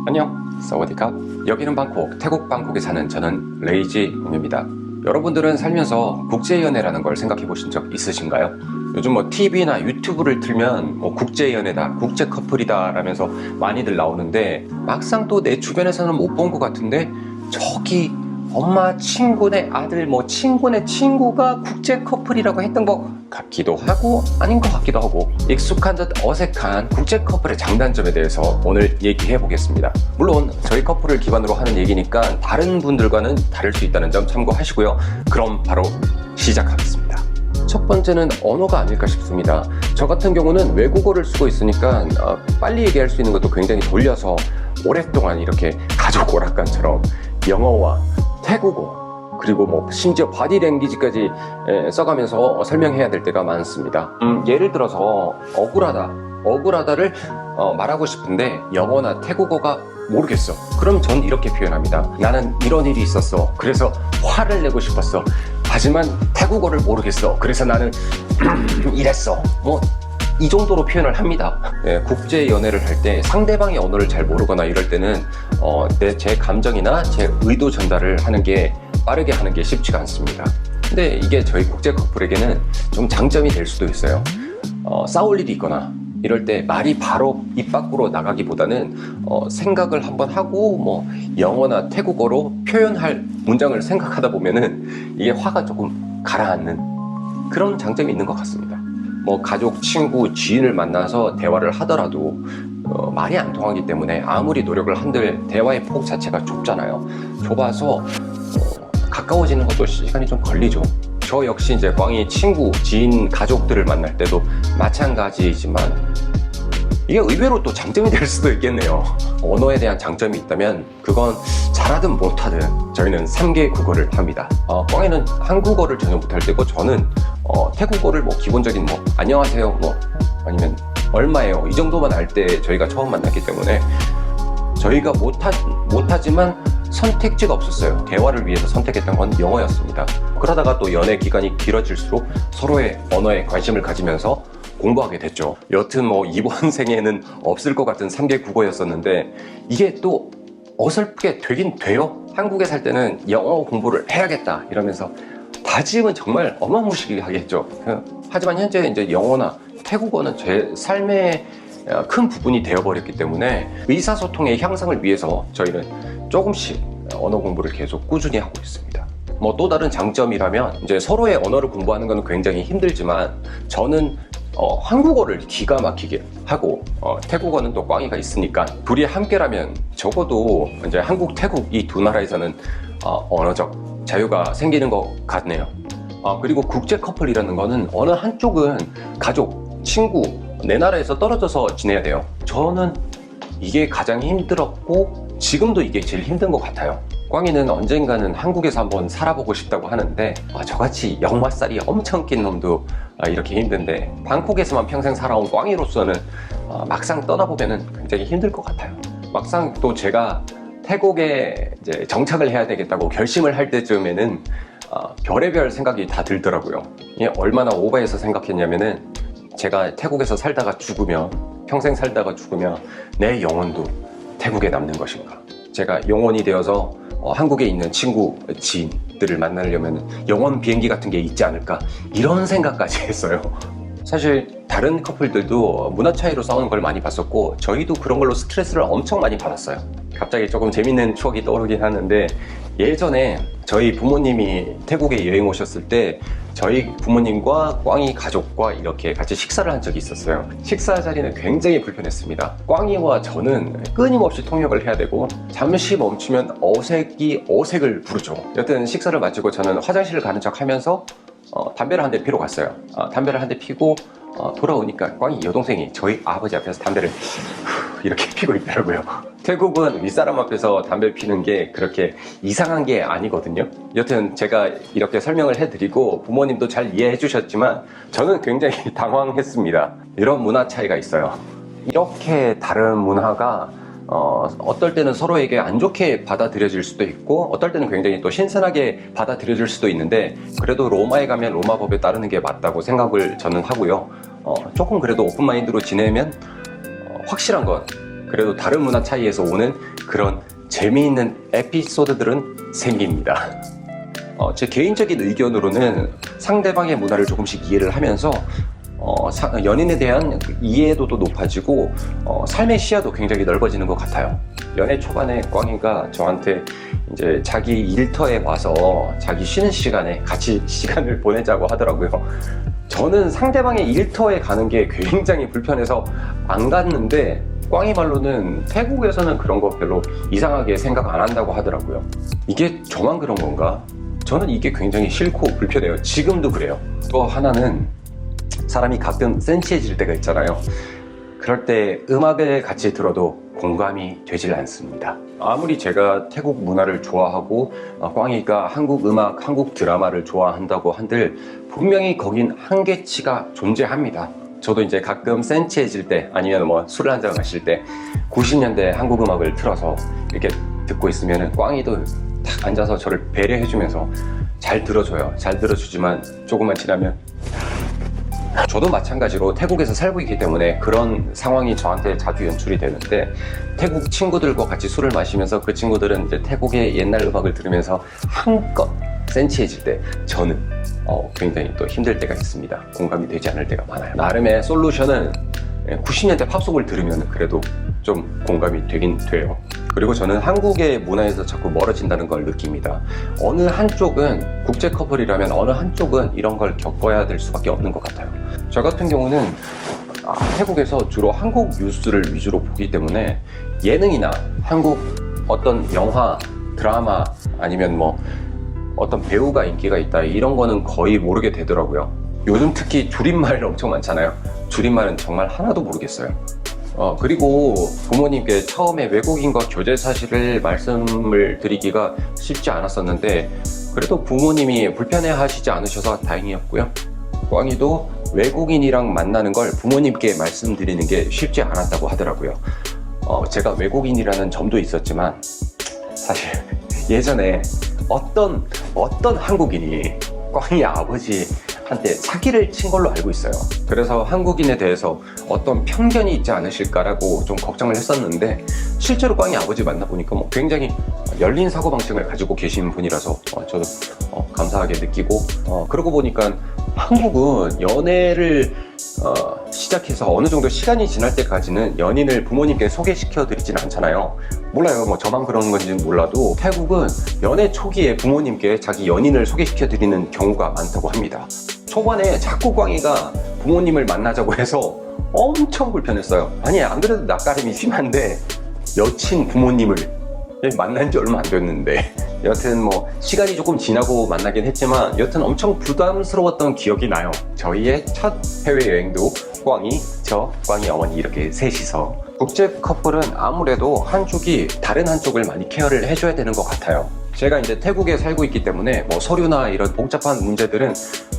안녕, 사와디캅. 여기는 방콕, 태국 방콕에 사는 저는 레이지 웅입니다. 여러분들은 살면서 국제연애라는 걸 생각해 보신 적 있으신가요? 요즘 TV나 유튜브를 틀면 국제연애다, 국제커플이다 라면서 많이들 나오는데, 막상 또 내 주변에서는 못 본 것 같은데 저기 엄마 친구네 아들 친구네 친구가 국제 커플이라고 했던 것 같기도 하고 아닌 것 같기도 하고, 익숙한 듯 어색한 국제 커플의 장단점에 대해서 오늘 얘기해 보겠습니다. 물론 저희 커플을 기반으로 하는 얘기니까 다른 분들과는 다를 수 있다는 점 참고하시고요. 그럼 바로 시작하겠습니다. 첫 번째는 언어가 아닐까 싶습니다. 저 같은 경우는 외국어를 쓰고 있으니까 빨리 얘기할 수 있는 것도 굉장히 돌려서 오랫동안 이렇게 가족 오락관처럼 영어와 태국어, 그리고 심지어 바디랭귀지까지 써가면서 설명해야 될 때가 많습니다. 예를 들어서 억울하다를 말하고 싶은데 영어나 태국어가 모르겠어. 그럼 전 이렇게 표현합니다. 나는 이런 일이 있었어. 그래서 화를 내고 싶었어. 하지만 태국어를 모르겠어. 그래서 나는 이랬어. 이 정도로 표현을 합니다. 국제 연애를 할 때 상대방의 언어를 잘 모르거나 이럴 때는 제 감정이나 제 의도 전달을 하는 게 빠르게 하는 게 쉽지가 않습니다. 근데 이게 저희 국제 커플에게는 좀 장점이 될 수도 있어요. 싸울 일이 있거나 이럴 때 말이 바로 입 밖으로 나가기보다는 생각을 한번 하고 영어나 태국어로 표현할 문장을 생각하다 보면은 이게 화가 조금 가라앉는 그런 장점이 있는 것 같습니다. 가족, 친구, 지인을 만나서 대화를 하더라도 말이 안 통하기 때문에 아무리 노력을 한들 대화의 폭 자체가 좁잖아요. 좁아서 가까워지는 것도 시간이 좀 걸리죠. 저 역시 이제 꽝이 친구, 지인, 가족들을 만날 때도 마찬가지이지만 이게 의외로 또 장점이 될 수도 있겠네요. 언어에 대한 장점이 있다면 그건 잘하든 못하든 저희는 3개 국어를 합니다. 꽝이는 한국어를 전혀 못할 때고 저는 태국어를 기본적인 안녕하세요 아니면 얼마예요 이 정도만 알 때 저희가 처음 만났기 때문에 저희가 못하지만 선택지가 없었어요. 대화를 위해서 선택했던 건 영어였습니다. 그러다가 또 연애 기간이 길어질수록 서로의 언어에 관심을 가지면서 공부하게 됐죠. 여튼 이번 생에는 없을 것 같은 3개 국어였었는데 이게 또 어설프게 되긴 돼요. 한국에 살 때는 영어 공부를 해야겠다 이러면서 다짐은 정말 어마무시하게 했죠. 하지만 현재 이제 영어나 태국어는 제 삶의 큰 부분이 되어버렸기 때문에 의사소통의 향상을 위해서 저희는 조금씩 언어 공부를 계속 꾸준히 하고 있습니다. 또 다른 장점이라면 이제 서로의 언어를 공부하는 건 굉장히 힘들지만 저는 한국어를 기가 막히게 하고 태국어는 또 꽝이가 있으니까 둘이 함께라면 적어도 이제 한국, 태국 이 두 나라에서는 언어적 자유가 생기는 것 같네요. 그리고 국제 커플이라는 거는 어느 한쪽은 가족, 친구, 내 나라에서 떨어져서 지내야 돼요. 저는 이게 가장 힘들었고 지금도 이게 제일 힘든 것 같아요. 꽝이는 언젠가는 한국에서 한번 살아보고 싶다고 하는데 저같이 역마살이 엄청 낀 놈도 이렇게 힘든데 방콕에서만 평생 살아온 꽝이로서는 막상 떠나보면 굉장히 힘들 것 같아요. 막상 또 제가 태국에 이제 정착을 해야 되겠다고 결심을 할 때쯤에는 별의별 생각이 다 들더라고요. 이게 얼마나 오버해서 생각했냐면은 제가 태국에서 살다가 죽으면, 평생 살다가 죽으면 내 영혼도 태국에 남는 것인가, 제가 영혼이 되어서 한국에 있는 친구, 지인들을 만나려면 영혼 비행기 같은 게 있지 않을까, 이런 생각까지 했어요. 사실 다른 커플들도 문화 차이로 싸우는 걸 많이 봤었고 저희도 그런 걸로 스트레스를 엄청 많이 받았어요. 갑자기 조금 재밌는 추억이 떠오르긴 하는데, 예전에 저희 부모님이 태국에 여행 오셨을 때 저희 부모님과 꽝이 가족과 이렇게 같이 식사를 한 적이 있었어요. 식사 자리는 굉장히 불편했습니다. 꽝이와 저는 끊임없이 통역을 해야 되고 잠시 멈추면 어색을 부르죠. 여튼 식사를 마치고 저는 화장실을 가는 척 하면서 담배를 한 대 피러 갔어요. 담배를 한 대 피고 돌아오니까 꽝이 여동생이 저희 아버지 앞에서 담배를 이렇게 피고 있더라고요. 태국은 윗사람 앞에서 담배 피는 게 그렇게 이상한 게 아니거든요. 여튼 제가 이렇게 설명을 해드리고 부모님도 잘 이해해 주셨지만 저는 굉장히 당황했습니다. 이런 문화 차이가 있어요. 이렇게 다른 문화가 어떨 때는 서로에게 안 좋게 받아들여질 수도 있고 어떨 때는 굉장히 또 신선하게 받아들여질 수도 있는데, 그래도 로마에 가면 로마 법에 따르는 게 맞다고 생각을 저는 하고요. 조금 그래도 오픈마인드로 지내면 확실한 건 그래도 다른 문화 차이에서 오는 그런 재미있는 에피소드들은 생깁니다. 제 개인적인 의견으로는 상대방의 문화를 조금씩 이해를 하면서 연인에 대한 이해도도 높아지고 삶의 시야도 굉장히 넓어지는 것 같아요. 연애 초반에 꽝이가 저한테 이제 자기 일터에 와서 자기 쉬는 시간에 같이 시간을 보내자고 하더라고요. 저는 상대방의 일터에 가는 게 굉장히 불편해서 안 갔는데 꽝이 말로는 태국에서는 그런 거 별로 이상하게 생각 안 한다고 하더라고요. 이게 저만 그런 건가? 저는 이게 굉장히 싫고 불편해요. 지금도 그래요. 또 하나는 사람이 가끔 센치해질 때가 있잖아요. 그럴 때 음악을 같이 들어도 공감이 되질 않습니다. 아무리 제가 태국 문화를 좋아하고 꽝이가 한국 음악, 한국 드라마를 좋아한다고 한들 분명히 거긴 한계치가 존재합니다. 저도 이제 가끔 센치해질 때 아니면 뭐 술을 한잔 마실 때 90년대 한국 음악을 틀어서 이렇게 듣고 있으면 꽝이도 딱 앉아서 저를 배려해주면서 잘 들어줘요. 잘 들어주지만 조금만 지나면 저도 마찬가지로 태국에서 살고 있기 때문에 그런 상황이 저한테 자주 연출이 되는데 태국 친구들과 같이 술을 마시면서 그 친구들은 이제 태국의 옛날 음악을 들으면서 한껏 센치해질 때 저는 굉장히 또 힘들 때가 있습니다. 공감이 되지 않을 때가 많아요. 나름의 솔루션은 90년대 팝송을 들으면 그래도 좀 공감이 되긴 돼요. 그리고 저는 한국의 문화에서 자꾸 멀어진다는 걸 느낍니다. 어느 한쪽은 국제 커플이라면 어느 한쪽은 이런 걸 겪어야 될 수밖에 없는 것 같아요. 저 같은 경우는 태국에서 주로 한국 뉴스를 위주로 보기 때문에 예능이나 한국 어떤 영화, 드라마 아니면 뭐 어떤 배우가 인기가 있다 이런 거는 거의 모르게 되더라고요. 요즘 특히 줄임말 엄청 많잖아요. 줄임말은 정말 하나도 모르겠어요. 그리고 부모님께 처음에 외국인과 교제 사실을 말씀을 드리기가 쉽지 않았었는데 그래도 부모님이 불편해 하시지 않으셔서 다행이었고요. 꽝이도 외국인이랑 만나는 걸 부모님께 말씀드리는 게 쉽지 않았다고 하더라고요. 제가 외국인이라는 점도 있었지만 사실 예전에 어떤 한국인이 꽝이 아버지한테 사기를 친 걸로 알고 있어요. 그래서 한국인에 대해서 어떤 편견이 있지 않으실까라고 좀 걱정을 했었는데 실제로 꽝이 아버지 만나보니까 뭐 굉장히 열린 사고방식을 가지고 계신 분이라서 저도 감사하게 느끼고 그러고 보니까 한국은 연애를 시작해서 어느 정도 시간이 지날 때까지는 연인을 부모님께 소개시켜 드리진 않잖아요. 몰라요. 뭐 저만 그런 건지는 몰라도 태국은 연애 초기에 부모님께 자기 연인을 소개시켜 드리는 경우가 많다고 합니다. 초반에 자꾸 꽝이가 부모님을 만나자고 해서 엄청 불편했어요. 아니 안 그래도 낯가림이 심한데 여친 부모님을 만난 지 얼마 안 됐는데 여튼 뭐 시간이 조금 지나고 만나긴 했지만 여튼 엄청 부담스러웠던 기억이 나요. 저희의 첫 해외여행도 꽝이, 저, 꽝이 어머니 이렇게 셋이서 국제 커플은 아무래도 한쪽이 다른 한쪽을 많이 케어를 해줘야 되는 것 같아요. 제가 이제 태국에 살고 있기 때문에 뭐 서류나 이런 복잡한 문제들은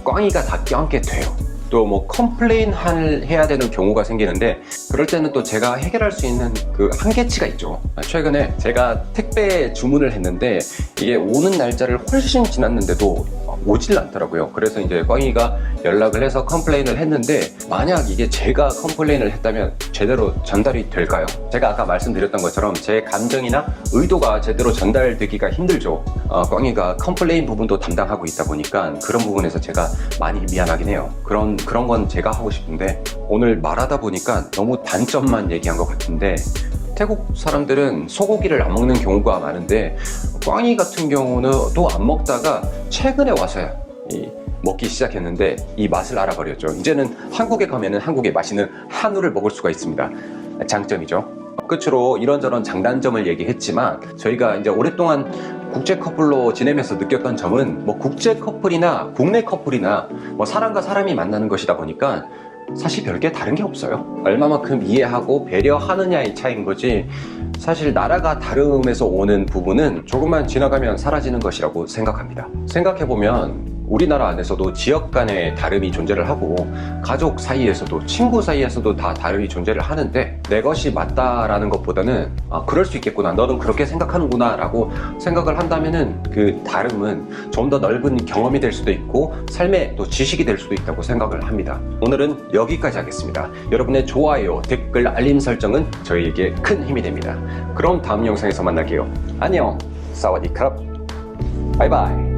꽝이가 다 껴안게 돼요. 또 뭐 컴플레인 해야 되는 경우가 생기는데 그럴 때는 또 제가 해결할 수 있는 그 한계치가 있죠. 최근에 제가 택배 주문을 했는데 이게 오는 날짜를 훨씬 지났는데도 오질 않더라고요. 그래서 이제 꽝이가 연락을 해서 컴플레인을 했는데 만약 이게 제가 컴플레인을 했다면 제대로 전달이 될까요? 제가 아까 말씀드렸던 것처럼 제 감정이나 의도가 제대로 전달되기가 힘들죠. 꽝이가 컴플레인 부분도 담당하고 있다 보니까 그런 부분에서 제가 많이 미안하긴 해요. 그런 건 제가 하고 싶은데 오늘 말하다 보니까 너무 단점만 얘기한 것 같은데 태국 사람들은 소고기를 안 먹는 경우가 많은데 꽝이 같은 경우는 또 안 먹다가 최근에 와서야 먹기 시작했는데 이 맛을 알아버렸죠. 이제는 한국에 가면은 한국의 맛있는 한우를 먹을 수가 있습니다. 장점이죠. 끝으로 이런저런 장단점을 얘기했지만 저희가 이제 오랫동안 국제 커플로 지내면서 느꼈던 점은 뭐 국제 커플이나 국내 커플이나 뭐 사람과 사람이 만나는 것이다 보니까 사실 별게 다른 게 없어요. 얼마만큼 이해하고 배려하느냐의 차이인 거지 사실 나라가 다름에서 오는 부분은 조금만 지나가면 사라지는 것이라고 생각합니다. 생각해보면 우리나라 안에서도 지역 간의 다름이 존재를 하고 가족 사이에서도 친구 사이에서도 다 다름이 존재를 하는데 내 것이 맞다라는 것보다는 그럴 수 있겠구나, 너는 그렇게 생각하는구나 라고 생각을 한다면은 그 다름은 좀 더 넓은 경험이 될 수도 있고 삶의 또 지식이 될 수도 있다고 생각을 합니다. 오늘은 여기까지 하겠습니다. 여러분의 좋아요, 댓글, 알림 설정은 저희에게 큰 힘이 됩니다. 그럼 다음 영상에서 만날게요. 안녕, 사와디캅, 바이바이.